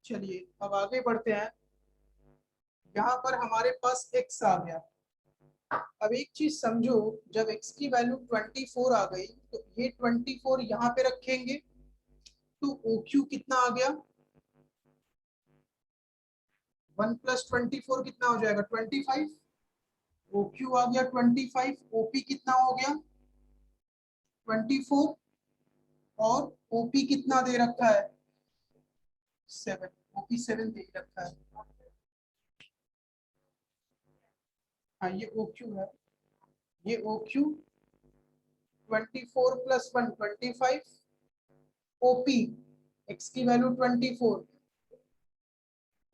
चलिए अब आगे बढ़ते हैं। यहाँ पर हमारे पास x आ गया। अब एक चीज समझो, जब x की वैल्यू 24 आ गई तो ये 24 यहाँ पे रखेंगे तो OQ कितना आ गया, 1 + 24 कितना हो जाएगा 25। OQ आ गया 25, OP कितना हो गया 24 और OP कितना दे रखा है 7। OP 7 दे रखा है। हाँ ये OQ है, ये OQ 24 + 1 25, OP x की वैल्यू 24।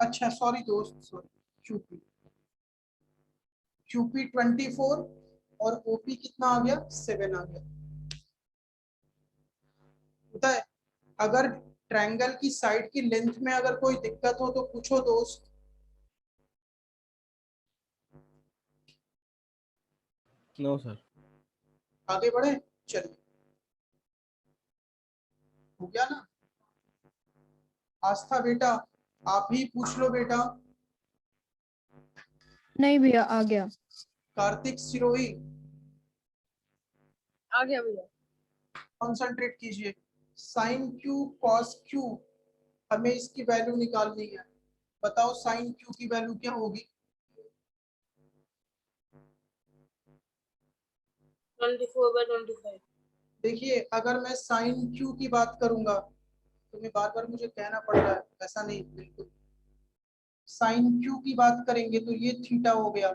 अच्छा सॉरी दोस्त, सॉरी, QP QP 24 और OP कितना आ गया 7 आ गया। पता है, अगर ट्रायंगल की साइड की लेंथ में अगर कोई दिक्कत हो तो पूछो दोस्त। No sir. आगे बढ़े, चलिए हो गया ना। आस्था बेटा आप ही पूछ लो बेटा। नहीं भैया आ गया। कार्तिक सिरोही आ गया भैया। कॉन्सेंट्रेट कीजिए। साइन क्यू कॉस क्यू, हमें इसकी वैल्यू निकालनी है। बताओ साइन क्यू की वैल्यू क्या होगी। 24/25। देखिए अगर मैं साइन क्यू की बात करूंगा, तुम्हें बार बार मुझे कहना पड़ रहा है, ऐसा नहीं, बिल्कुल साइन क्यू की बात करेंगे तो ये थीटा हो गया।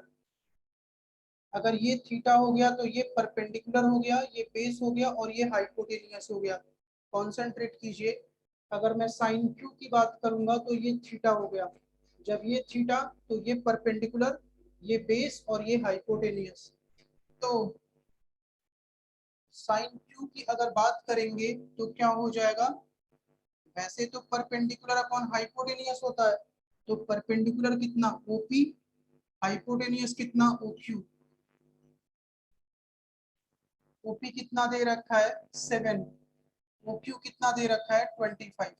अगर ये थीटा हो गया तो ये परपेंडिकुलर हो गया, ये बेस हो गया और ये हाइपोटेनियस हो गया। कॉन्सेंट्रेट कीजिए, अगर मैं साइन क्यू की बात करूंगा तो ये थीटा हो गया। जब ये थीटा तो ये परपेंडिकुलर, ये बेस और ये हाइपोटेनियस। तो साइन क्यू की अगर बात करेंगे तो क्या हो जाएगा, वैसे तो परपेंडिकुलर अपॉन हाइपोटेनियस होता है, तो परपेंडिकुलर कितना OP, हाइपोटेनियस कितना OQ। OP कितना दे रखा है 7, OQ कितना दे रखा है 25।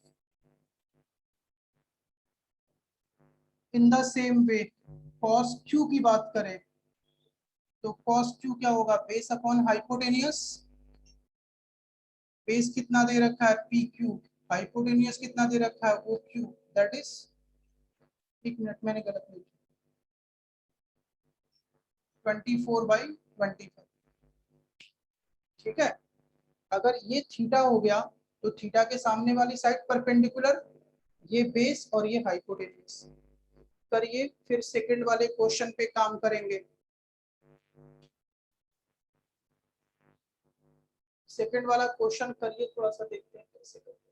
In the same way cos Q की बात करें तो cos Q क्या होगा, बेस अपॉन हाइपोटेनियस। बेस कितना दे रखा है PQ, हाइपोटेनियस कितना दे रखा है OQ, दैट इज, एक मिनट मैंने गलत लिखा, 24/25। ठीक है, अगर ये थीटा हो गया तो थीटा के सामने वाली साइड परपेंडिकुलर, ये बेस और ये हाइपोटेनियस। करिए फिर सेकंड वाले क्वेश्चन पे काम करेंगे। सेकंड वाला क्वेश्चन करिए, थोड़ा सा देखते हैं कैसे करते हैं।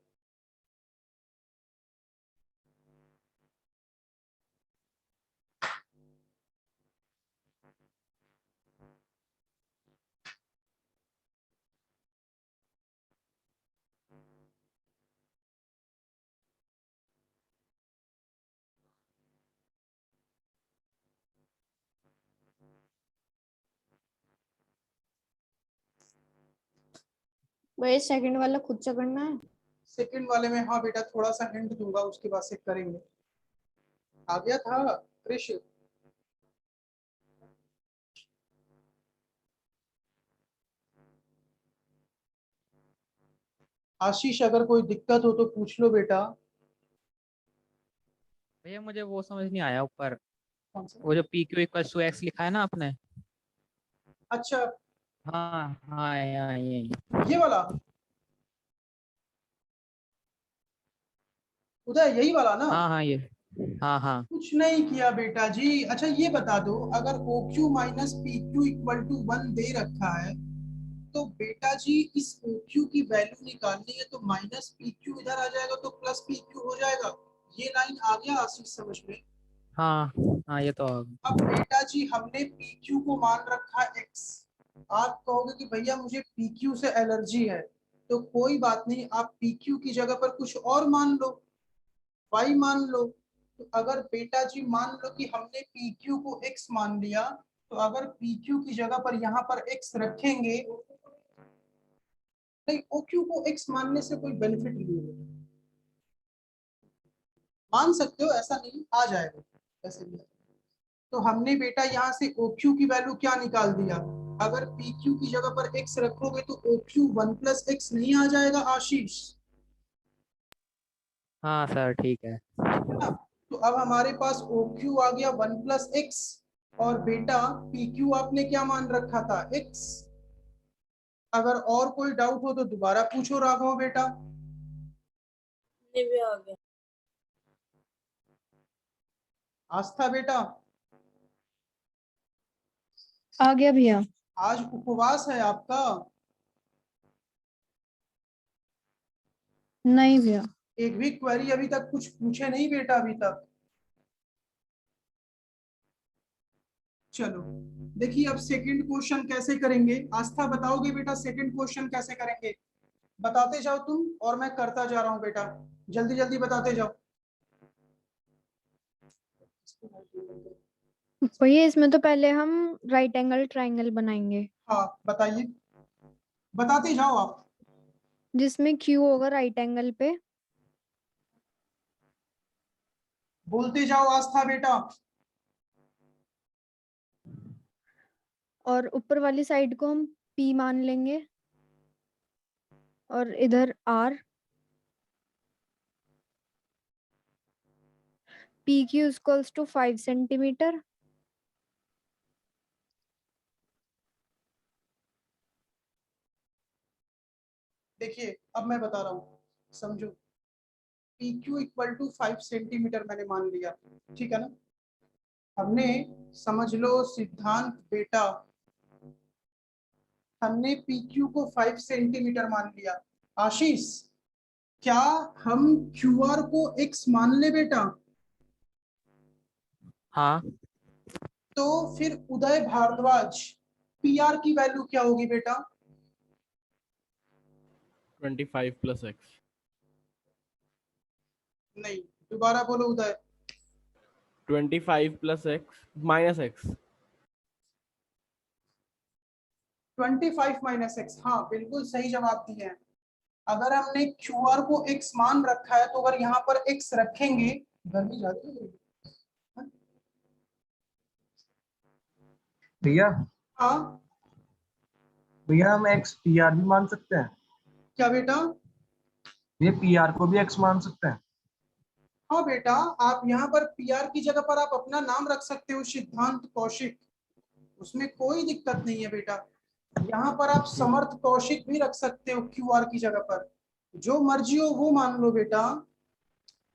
भाई सेकंड वाला खुद से करना है। सेकंड वाले में हाँ बेटा थोड़ा सा हिंट दूंगा, उसके बाद से करेंगे। आ गया था कृष। आशीष अगर कोई दिक्कत हो तो पूछ लो बेटा। भैया मुझे वो समझ नहीं आया ऊपर, कौन सा? वो जो PQ = X लिखा है ना आपने। अच्छा हाँ हाँ ये ये वाला उदय, यही वाला ना। हाँ हाँ ये हाँ हाँ। कुछ नहीं किया बेटा जी। अच्छा ये बता दो, अगर OQ - PQ = 1 दे रखा है तो बेटा जी इस OQ की वैल्यू निकालनी है तो -PQ इधर आ जाएगा तो +PQ हो जाएगा। ये लाइन आ गया आशीष समझ में। हाँ हाँ ये तो अब बेटा जी हमने PQ को मान रखा X। आप कहोगे कि भैया मुझे PQ से एलर्जी है, तो कोई बात नहीं, आप PQ की जगह पर कुछ और मान लो, Y मान लो। तो अगर बेटा जी मान लो कि हमने PQ को X मान लिया, तो अगर PQ की जगह पर यहाँ पर X रखेंगे, नहीं OQ को X मानने से कोई बेनिफिट नहीं है। मान सकते हो, ऐसा नहीं, आ जाएगा ऐसे भी। तो हमने बेटा यहाँ से OQ की वैल्यू क्या निकाल दिया, अगर PQ की जगह पर x रखोगे तो OQ 1 + x नहीं आ जाएगा आशीष, हाँ सर ठीक है। है ना। तो अब हमारे पास OQ आ गया 1 + x, और बेटा PQ आपने क्या मान रखा था, x। अगर और कोई डाउट हो तो दोबारा पूछो राघव बेटा। नहीं भी आ गया। आस्था बेटा, आ गया भैया। आज उपवास है आपका? नहीं भैया। एक भी क्वेरी अभी तक कुछ पूछे नहीं बेटा अभी तक? चलो देखिए, अब सेकंड क्वेश्चन कैसे करेंगे, आस्था बताओगे बेटा सेकंड क्वेश्चन कैसे करेंगे? बताते जाओ तुम और मैं करता जा रहा हूं बेटा, जल्दी जल्दी बताते जाओ। भैया इसमें तो पहले हम राइट एंगल ट्राइंगल बनाएंगे, हाँ बताइए, बताते जाओ आप। जिसमें क्यू होगा राइट एंगल पे, बोलते जाओ आस्था बेटा। और ऊपर वाली साइड को हम पी मान लेंगे, और इधर R. P Q equals to 5 centimetre. देखिए अब मैं बता रहा हूँ, समझो। PQ = 5 सेंटीमीटर मैंने मान लिया, ठीक है ना। हमने, समझ लो सिद्धांत बेटा, हमने PQ को 5 सेंटीमीटर मान लिया। आशीष, क्या हम QR को x मान ले बेटा? हाँ तो फिर उदय भारद्वाज, PR की वैल्यू क्या होगी बेटा? 25 + x। नहीं, दोबारा बोलो उदय। 25 + x - x। 25 - x, हाँ बिल्कुल सही जवाब दिए हैं। अगर हमने QR को x मान रखा है तो अगर यहाँ पर x रखेंगे, गर्मी ज्यादा है? भैया हाँ भैया हम एक्स पी आर भी मान सकते हैं। क्या बेटा? ये पी आर को भी एक्स मान सकते हैं। हाँ बेटा, आप यहाँ पर PR की जगह पर आप अपना नाम रख सकते हो, सिद्धांत कौशिक, उसमें कोई दिक्कत नहीं है बेटा। यहाँ पर आप समर्थ कौशिक भी रख सकते हो QR की जगह पर, जो मर्जी हो वो मान लो बेटा।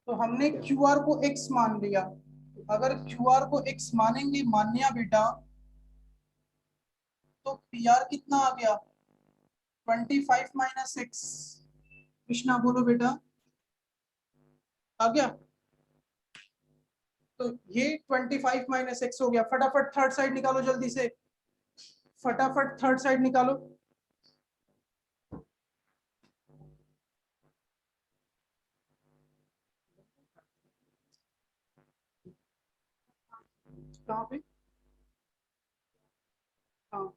तो हमने QR को x मान लिया, अगर QR को x मानेंगे मान्या बेटा, तो PR कितना आ गया, 25 - x। कृष्णा बोलो बेटा, आ गया? तो ये 25 - x हो गया। फटाफट थर्ड साइड निकालो जल्दी से, फटाफट थर्ड साइड निकालो। कहाँ पे? हाँ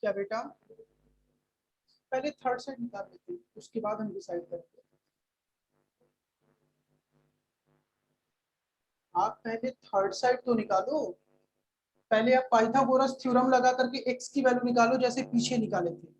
क्या बेटा, पहले थर्ड साइड निकाल लेते हैं, उसके बाद हम डिसाइड करते हैं। आप पहले थर्ड साइड तो निकालो, पहले आप पाइथागोरस थ्योरम लगा करके x की वैल्यू निकालो, जैसे पीछे निकाले थे।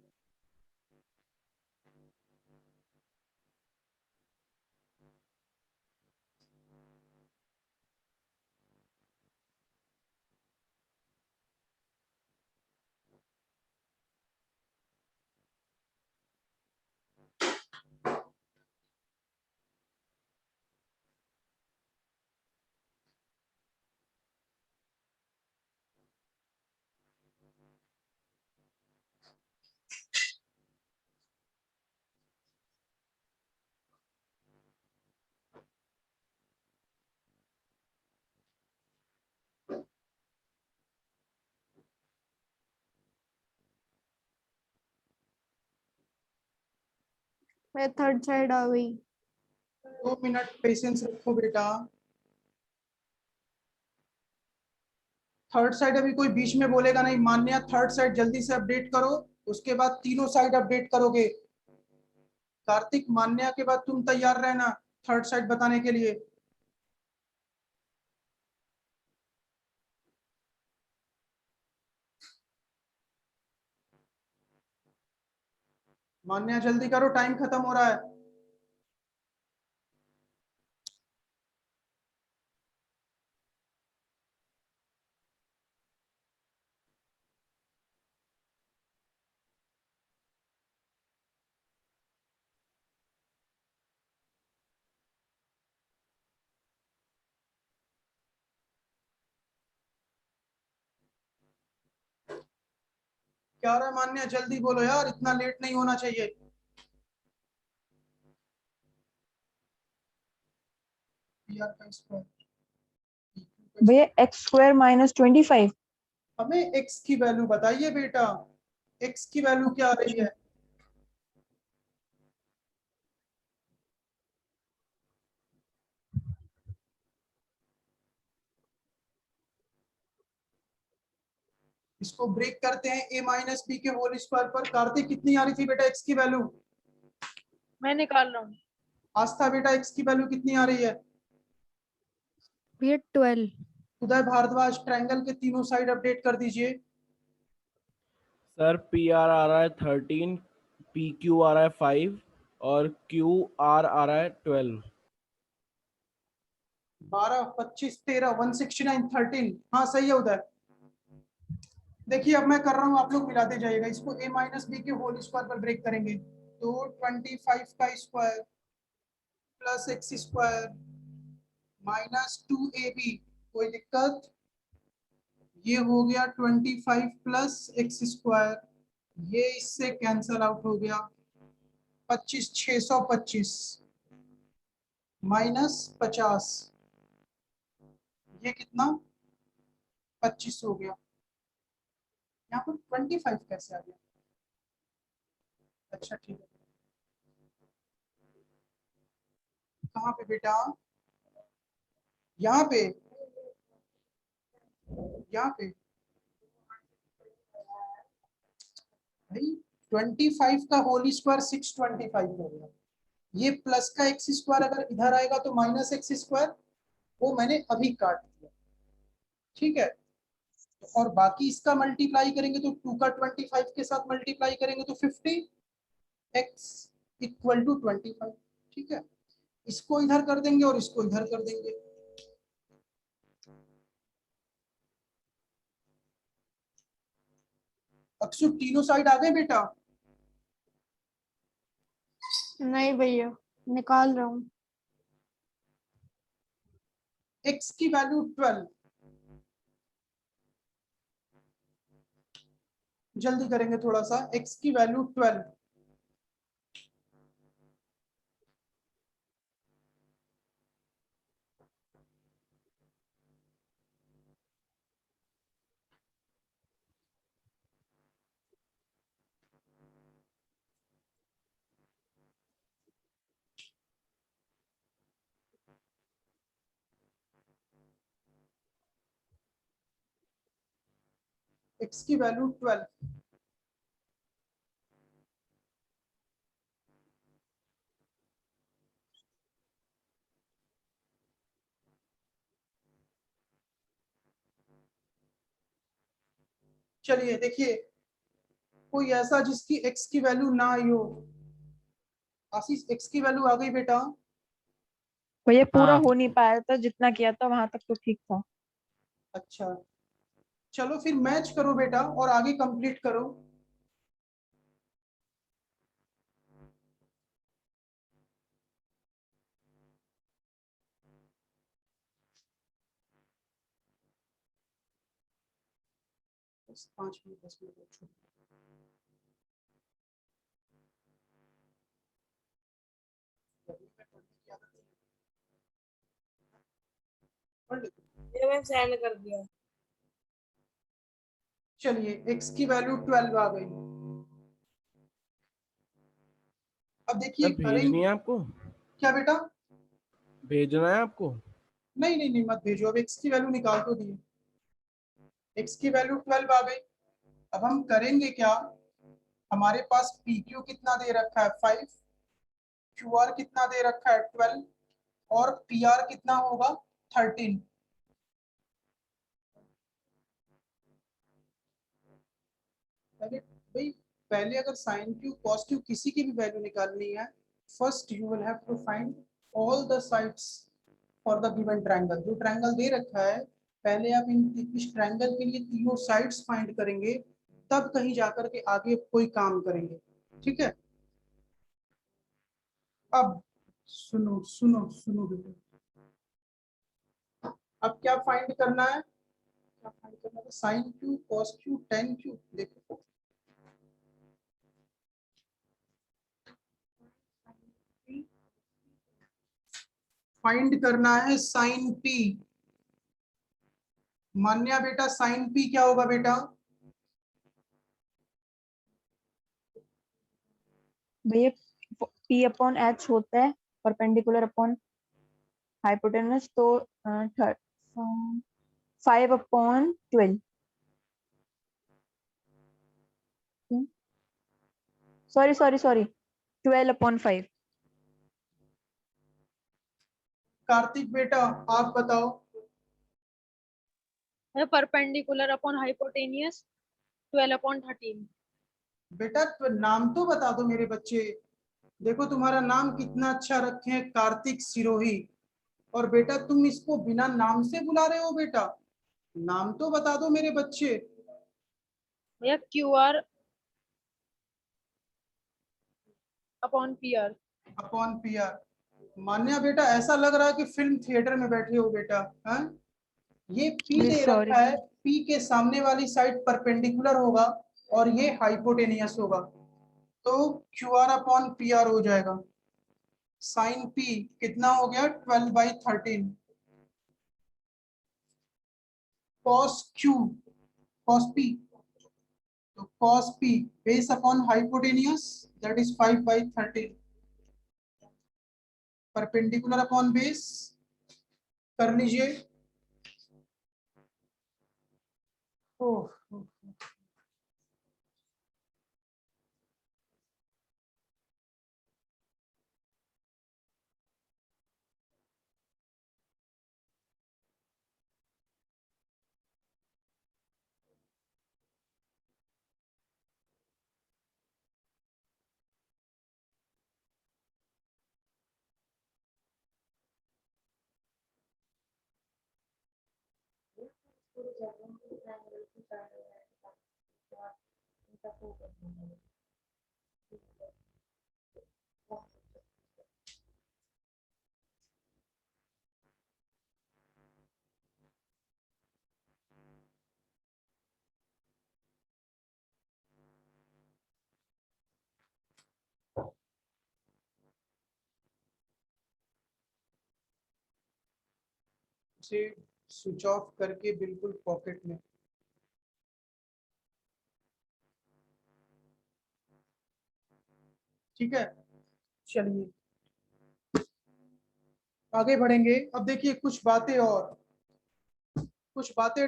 मैं थर्ड साइड आ गई। 2 मिनट पेशेंस रखो बेटा। थर्ड साइड अभी कोई बीच में बोलेगा नहीं। मान्या थर्ड साइड जल्दी से अपडेट करो, उसके बाद तीनों साइड अपडेट करोगे। कार्तिक मान्या के बाद तुम तैयार रहना थर्ड साइड बताने के लिए। मान्या जल्दी करो, टाइम खत्म हो रहा है। क्या रहा है मान्या, जल्दी बोलो यार, इतना लेट नहीं होना चाहिए। PR का स्क्वायर। भैया x² - 25। हमें x की वैल्यू बताइए बेटा, x की वैल्यू क्या आ रही है? इसको ब्रेक करते हैं a - b के होल स्क्वायर पर। कार्तिक कितनी आ रही थी बेटा x की वैल्यू? मैं निकाल रहा हूँ। आस्था बेटा x की वैल्यू कितनी आ रही है? भैया 12। उदय भारद्वाज ट्रायंगल के तीनों साइड अपडेट कर दीजिए। सर PR आ रहा है 13, PQ आ रहा है 5 और QR आ रहा है 12। 12, 25, 13, 169, 13। हाँ सही है उदय। देखिए अब मैं कर रहा हूँ, आप लोग मिलाते जाइएगा। इसको a - b के होल स्क्वायर पर ब्रेक करेंगे तो 25 का square plus x square -2ab। कोई दिक्कत? ये हो गया 25 प्लस x स्क्वायर, ये इससे कैंसल आउट हो गया। 25, 625 -50, ये कितना? 25 हो गया। यहाँ पर 25 कैसे आ गया? अच्छा ठीक है। कहाँ पे बेटा? यहाँ पे, यहाँ पे भाई 25 का होल स्क्वायर 625 हो गया। ये प्लस का एक्स स्क्वायर अगर इधर आएगा तो माइनस एक्स स्क्वायर, वो मैंने अभी काट दिया। ठीक है, और बाकी इसका मल्टीप्लाई करेंगे तो 2 का 25 के साथ मल्टीप्लाई करेंगे तो 50, x इक्वल टू 25। ठीक है, इसको इधर कर देंगे और इसको इधर कर देंगे। अक्षु तीनों साइड आ गए बेटा? नहीं भैया, निकाल रहा हूँ। x की वैल्यू 12, जल्दी करेंगे थोड़ा सा। x की वैल्यू 12, x की वैल्यू 12। चलिए देखिए, कोई ऐसा जिसकी x की वैल्यू ना आई हो। आशीष x की वैल्यू आ गई बेटा? भैया पूरा हाँ हो नहीं पाया था, जितना किया था वहां तक तो ठीक था। अच्छा चलो फिर मैच करो बेटा और आगे कंप्लीट करो। बस 5 मिनट 10 मिनट और छोड़ो। पढ़ लेते हैं। ये मैं सेंड कर दिया। चलिए x की वैल्यू 12 आ गई। अब देखिए सर भेजनी करेंगे है आपको, क्या बेटा? भेजना है आपको। नहीं नहीं नहीं मत भेजो, अब x की वैल्यू निकाल तो दिए, x की वैल्यू 12 आ गई। अब हम करेंगे क्या, हमारे पास PQ कितना दे रखा है 5, QR कितना दे रखा है 12 और PR कितना होगा 13। पहले भाई, पहले अगर साइन क्यू कॉस क्यू किसी की भी वैल्यू निकालनी है, first you will have to find all the sides for the given triangle. जो ट्रायंगल दे रखा है, पहले आप इस ट्रायंगल के लिए तीनों साइड्स फाइंड करेंगे, तब कहीं जाकर के आगे कोई काम करेंगे। ठीक है, अब सुनो सुनो सुनो बेटा, अब क्या फाइंड करना है, क्या फाइंड करना है, sine Q cos Q tan Q. देखो फाइंड करना है साइन पी। मान्या बेटा साइन पी क्या होगा बेटा? भैया P अपॉन H होता है परपेंडिकुलर अपॉन हाइपोटेनस, तो 5 अपॉन 12, सॉरी 12 अपॉन 5। कार्तिक बेटा आप बताओ। Perpendicular upon hypotenuse 12 upon 13। बेटा तो नाम तो बता दो मेरे बच्चे। देखो तुम्हारा नाम कितना अच्छा रखे हैं, कार्तिक सिरोही, और बेटा तुम इसको बिना नाम से बुला रहे हो बेटा। नाम तो बता दो मेरे बच्चे। भैया QR upon PR। Upon PR। मान्या बेटा ऐसा लग रहा है कि फिल्म थिएटर में बैठे हो बेटा। हाँ, ये P जी दे सॉरी। रखा है, P के सामने वाली साइड परपेंडिकुलर होगा और ये हाइपोटेनियस होगा, तो QR अपॉन PR हो जाएगा। साइन P कितना हो गया 12/13। कॉस Q, कॉस P, तो cos P base upon hypotenuse that is 5/13, perpendicular upon base कर लीजिए। ओह, इसे स्विच ऑफ करके बिल्कुल पॉकेट में। ठीक है, चलिए आगे बढ़ेंगे। अब देखिए कुछ बातें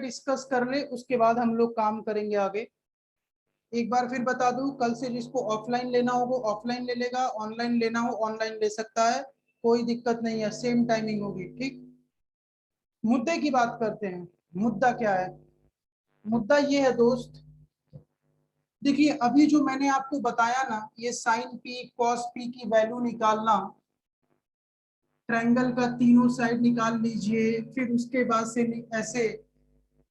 डिस्कस कर ले, उसके बाद हम लोग काम करेंगे आगे। एक बार फिर बता दूं, कल से जिसको ऑफलाइन लेना हो वो ऑफलाइन ले लेगा, ऑनलाइन लेना हो ऑनलाइन ले सकता है, कोई दिक्कत नहीं है, सेम टाइमिंग होगी। ठीक, मुद्दे की बात करते हैं। मुद्दा क्या है? मुद्दा ये है दोस्त, देखिए अभी जो मैंने आपको बताया ना, ये साइन P कॉस P की वैल्यू निकालना, ट्रायंगल का तीनों साइड निकाल लीजिए, फिर उसके बाद से ऐसे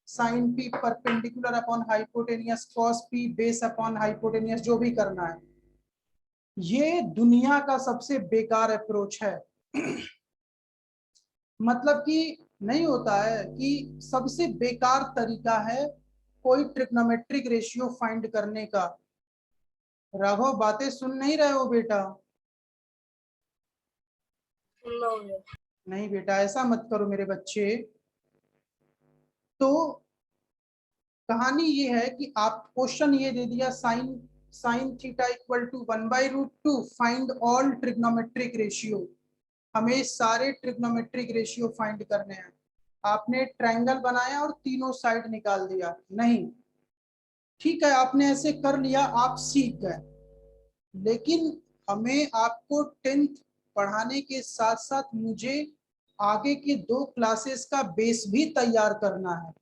sine P perpendicular upon hypotenuse, cos P base upon hypotenuse, जो भी करना है, ये दुनिया का सबसे बेकार अप्रोच है। मतलब कि नहीं होता है कि सबसे बेकार तरीका है कोई ट्रिग्नोमेट्रिक रेशियो फाइंड करने का। राघव बातें सुन नहीं रहे हो बेटा? नहीं बेटा ऐसा मत करो मेरे बच्चे। तो कहानी ये है कि आप क्वेश्चन ये दे दिया, sine sine theta equal to 1/√2 find all trigonometric ratio. हमें सारे ट्रिग्नोमेट्रिक रेशियो फाइंड करने हैं। आपने ट्रायंगल बनाया और तीनों साइड निकाल दिया नहीं, ठीक है, आपने ऐसे कर लिया, आप सीख गए, लेकिन हमें आपको 10th पढ़ाने के साथ साथ मुझे आगे के 2 क्लासेस का बेस भी तैयार करना है।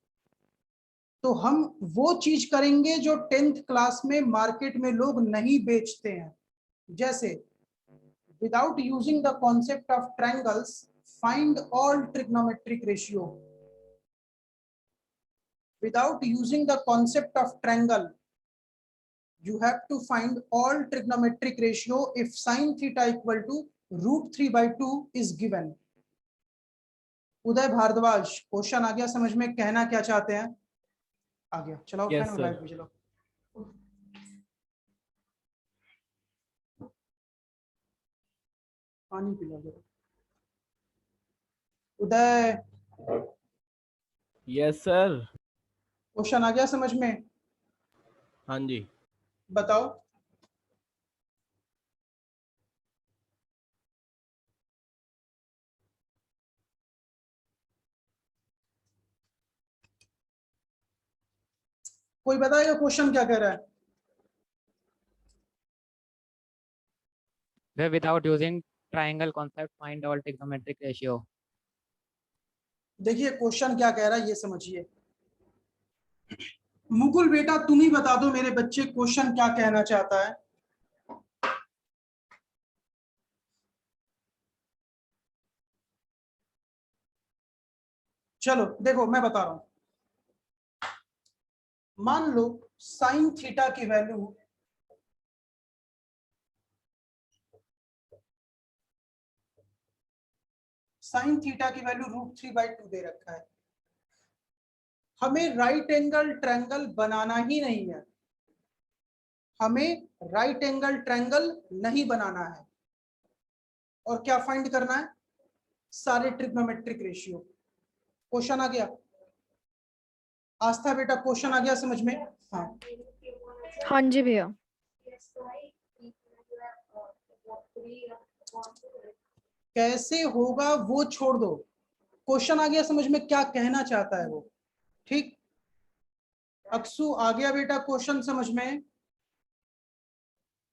तो हम वो चीज करेंगे जो 10th क्लास में मार्केट में लोग नहीं बेचते हैं। जैसे without using the concept of triangles find all trigonometric ratio. Without using the concept of triangle you have to find all trigonometric ratio if sin theta equal to √3/2 is given। Uday Bhardwaj, question आ गया समझ में, कहना क्या चाहते हैं? आ गया, चलाओ Yes, फैन sir. लाइट भी चलाओ। पानी पी लो जरा। उदय, यस सर। क्वेश्चन आ गया समझ में? हाँ जी। बताओ। कोई बताएगा क्वेश्चन क्या कह रहा है? Without using triangle concept, find all trigonometric ratio. देखिए क्वेश्चन क्या कह रहा है ये समझिए। मुकुल बेटा तुम ही बता दो मेरे बच्चे क्वेश्चन क्या कहना चाहता है। चलो देखो मैं बता रहा हूं। मान लो साइन थीटा की वैल्यू √3/2 दे रखा है। हमें राइट एंगल ट्रायंगल बनाना ही नहीं है, हमें राइट एंगल ट्रायंगल नहीं बनाना है। और क्या फाइंड करना है? सारे ट्रिग्नोमेट्रिक रेशियो। क्वेश्चन आ गया? आस्था बेटा क्वेश्चन आ गया समझ में? हाँ हाँ जी भैया। कैसे होगा वो छोड़ दो, क्वेश्चन आ गया समझ में, क्या कहना चाहता है वो। ठीक, अक्सू आ गया बेटा क्वेश्चन समझ में?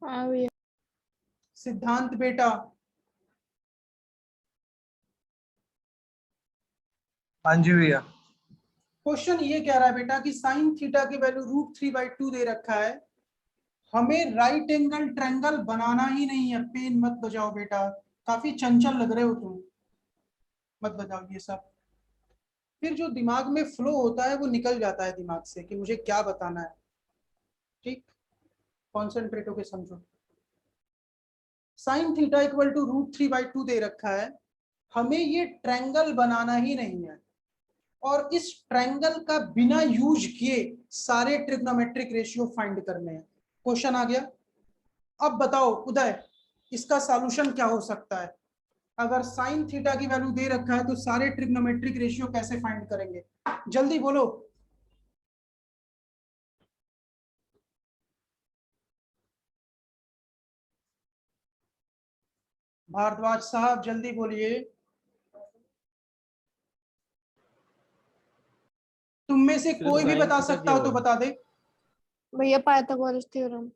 हाँ भैया। सिद्धांत बेटा, हाँ जी भैया। क्वेश्चन ये कह रहा है बेटा कि साइन थीटा की वैल्यू √3/2 दे रखा है, हमें राइट एंगल ट्रायंगल बनाना ही नहीं है। पेन मत बजाओ बेटा, काफी चंचल लग रहे हो तुम, मत बजाओ ये सब। फिर जो दिमाग में फ्लो होता है वो निकल जाता है दिमाग से कि मुझे क्या बताना है। ठीक, कॉन्सेंट्रेट होके समझो। साइन थीटा इक्वल टू √3/2 दे रखा है, हमें ये ट्रायंगल बनाना ही नहीं है और इस ट्रायंगल का बिना यूज किए सारे ट्रिग्नोमेट्रिक रेशियो फाइंड करने हैं। क्वेश्चन आ गया? अब बताओ उदय, इसका सॉल्यूशन क्या हो सकता है? अगर साइन थीटा की वैल्यू दे रखा है तो सारे ट्रिग्नोमेट्रिक रेशियो कैसे फाइंड करेंगे? जल्दी बोलो। भारद्वाज साहब जल्दी बोलिए। तुम में से सिर्फ कोई भी sin बता थीटा सकता हो दिया तो हुआ है। बता दे। भैया पाइथागोरस थ्योरम।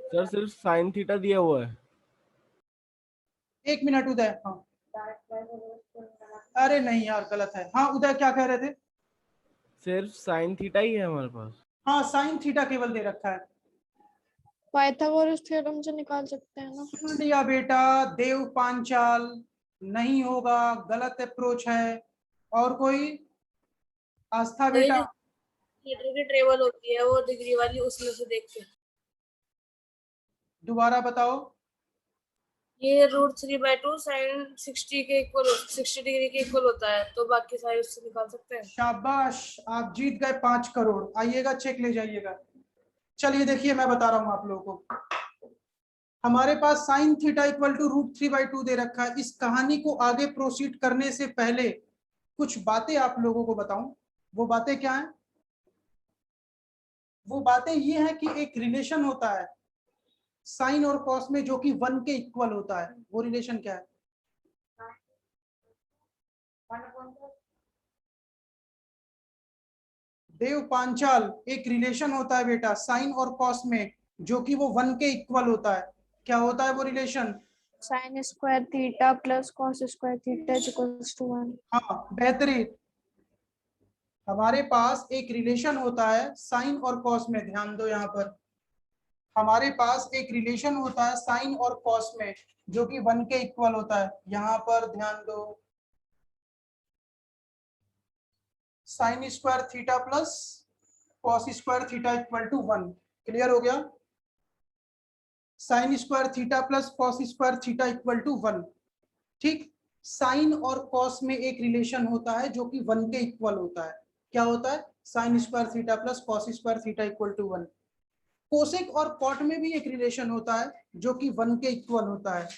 सर सिर्फ sin थीटा दिया हुआ है। एक मिनट उदय। हाँ अरे नहीं यार गलत है। हाँ उदय क्या कह रहे थे? सिर्फ sin थीटा ही है हमारे पास। हाँ साइन थीटा केवल दे रखा है। पाइथागोरस थ्योरम से निकाल सकते हैं ना। सुन लिया बेटा, देव पांचाल नहीं होगा, गलत अप्रोच है। और कोई? आस्था तो ये बेटा, जो मीटर की टेबल होती है वो डिग्री वाली, उसमें से देखते हैं। दोबारा बताओ। ये √3/2 sin 60 डिग्री के इक्वल होता है, तो बाकी सारे उससे निकाल सकते हैं। शाबाश, आप जीत गए 5 करोड़। आइएगा चेक ले जाइएगा। चलिए देखिए मैं बता रहा हूं आप लोगों को। हमारे पास साइन थीटा इक्वल टू √3/2 दे रखा है। इस कहानी को आगे प्रोसीड करने से पहले कुछ बातें आप लोगों को बताऊं। वो बातें क्या हैं? वो बातें ये हैं कि एक रिलेशन होता है साइन और कॉस में जो कि 1 के इक्वल होता है। वो रिलेशन क्या है? देव पांचाल, एक रिलेशन होता है बेटा साइन और कॉस में जो कि वो 1 के इक्वल होता है। क्या होता है वो relation? sin square theta plus cos square theta is equals to 1. हाँ, बेहतरीन। हमारे पास एक रिलेशन होता है साइन और कॉस में, ध्यान दो यहाँ पर, हमारे पास एक रिलेशन होता है साइन और कॉस में जो कि 1 के इक्वल होता है। यहाँ पर ध्यान दो, sine square theta plus cos square theta equal to 1। Clear हो गया? Sine square theta plus cos square theta equal to 1। ठीक, साइन और कॉस में एक रिलेशन होता है जो कि 1 के इक्वल होता है। क्या होता है? Sine square theta plus cos square theta equal to 1। Cosec और कॉट में भी एक रिलेशन होता है जो कि 1 के इक्वल होता है।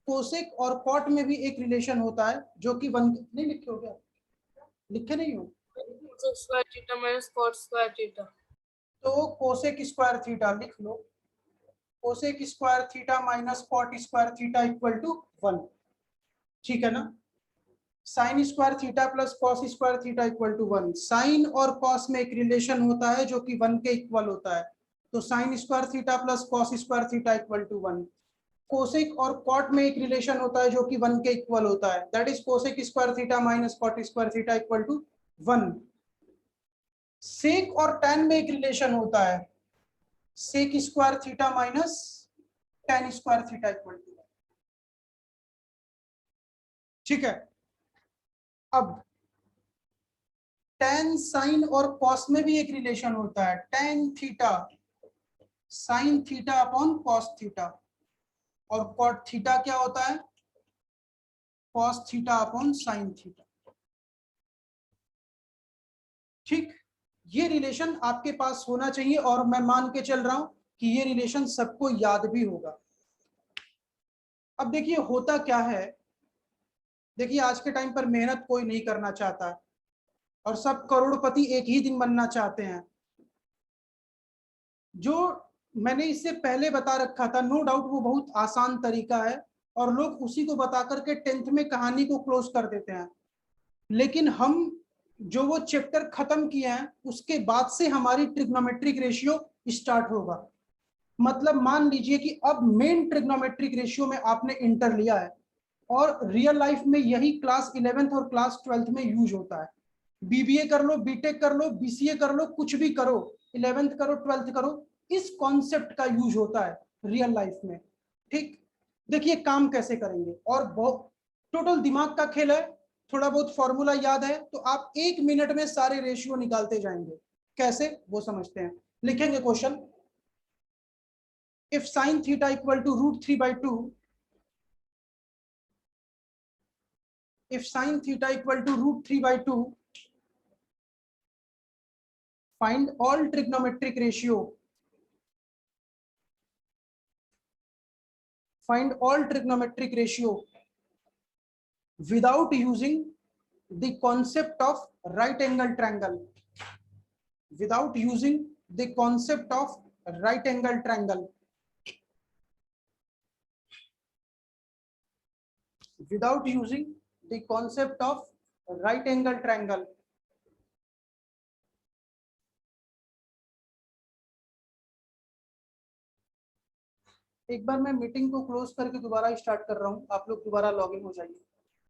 कोसेक और कॉट में भी एक रिलेशन होता है जो कि 1 नहीं लिखे हो क्या? लिखे नहीं हो? Square theta minus cot square theta. तो कोसेक स्क्वायर थीटा लिख लो, cosec square theta minus cot square theta equal to 1। ठीक है ना? Sine square theta plus cos square theta equal to 1। Sine और कॉस में एक रिलेशन होता है जो कि 1 के इक्वल होता है, तो sine square theta plus cos square theta equal to 1। Cosec और कॉट में एक रिलेशन होता है जो कि 1 के इक्वल होता है, that is cosec square theta minus cot square theta equal to 1। Sec और टैन में एक रिलेशन होता है, sec square theta minus tan square theta equal to 1। ठीक है, अब टैन साइन और कॉस में भी एक रिलेशन होता है, tan theta sine theta upon cos theta, और कॉट थीटा क्या होता है? Cos theta upon sine theta. ठीक, ये रिलेशन आपके पास होना चाहिए और मैं मान के चल रहा हूं कि ये रिलेशन सबको याद भी होगा। अब देखिए होता क्या है, देखिए आज के टाइम पर मेहनत कोई नहीं करना चाहता और सब करोड़पति एक ही दिन बनना चाहते हैं। जो मैंने इससे पहले बता रखा था, नो डाउट वो बहुत आसान तरीका है और लोग उसी को बता करके 10th में कहानी को क्लोज कर देते हैं। लेकिन हम जो वो चैप्टर खत्म किए हैं उसके बाद से हमारी ट्रिग्नोमेट्रिक रेशियो स्टार्ट होगा। मतलब मान लीजिए कि अब मेन ट्रिग्नोमेट्रिक रेशियो में आपने इंटर लिया है और रियल लाइफ में यही क्लास 11th और क्लास 12th में यूज होता है। बीबीए कर लो, बीटेक कर लो, बीसीए कर लो, कुछ भी करो, 11th करो, 12th करो, इस कॉन्सेप्ट का यूज होता है रियल लाइफ में। ठीक, देखिए काम कैसे करेंगे, और बहुत टोटल दिमाग का खेल है, थोड़ा बहुत फॉर्मूला याद है तो आप 1 मिनट में सारे रेशियो निकालते जाएंगे। कैसे वो समझते हैं। लिखेंगे question, if sine theta equal to √3/2, if sin theta equal to √3/2, find all trigonometric ratio, find all trigonometric ratio without using the concept of right angle triangle, without using the concept of right angle triangle, without using the concept of right angle triangle। एक बार मैं meeting को close करके दोबारा start कर रहा हूं, आप लोग दोबारा लॉगिन हो जाइए।